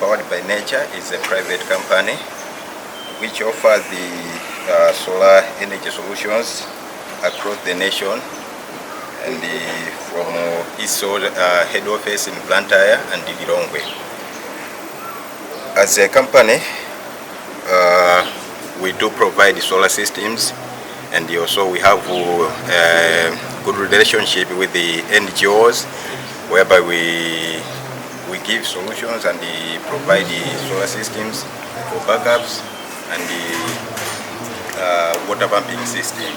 Powered by Nature is a private company which offers the solar energy solutions across the nation, and from its head office in Blantyre and Lilongwe. As a company, we do provide solar systems, and also we have a good relationship with the NGOs, whereby we give solutions and provide the solar systems for backups and the water pumping system.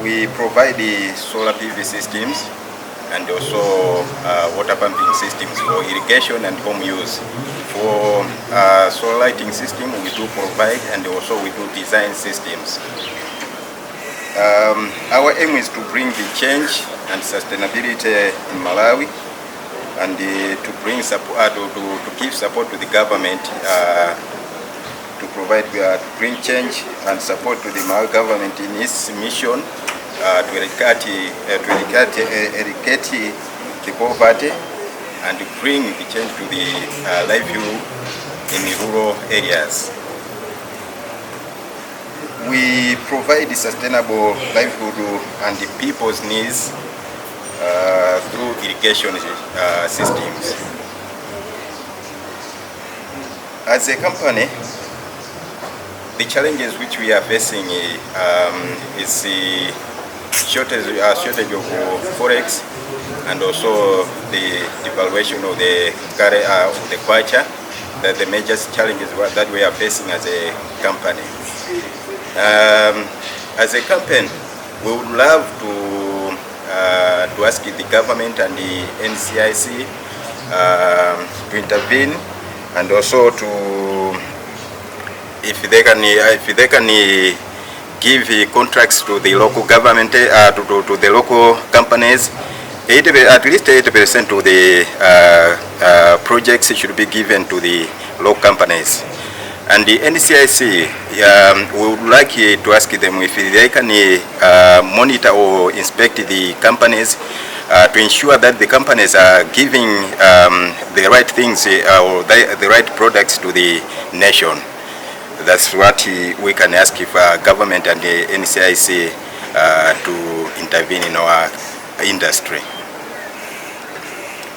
We provide the solar PV systems and also water pumping systems for irrigation and home use. For solar lighting system, we do provide, and also we do design systems. Our aim is to bring the change and sustainability in Malawi, and to bring support, to give support to the government, to provide, to bring change and support to the Malawi government in its mission to eradicate the poverty and to bring the change to the livelihood in the rural areas. We provide the sustainable livelihood and the people's needs through irrigation systems. As a company, the challenges which we are facing is the shortage of forex, and also the devaluation of the kwacha. That the major challenges that we are facing as a company. As a company, we would love to ask the government and the NCIC to intervene, and also to, if they can give contracts to the local government, to the local companies. At least 80% of the projects should be given to the local companies. And the NCIC, we would like to ask them if they can monitor or inspect the companies to ensure that the companies are giving the right things or the right products to the nation. That's what we can ask if government and the NCIC to intervene in our industry.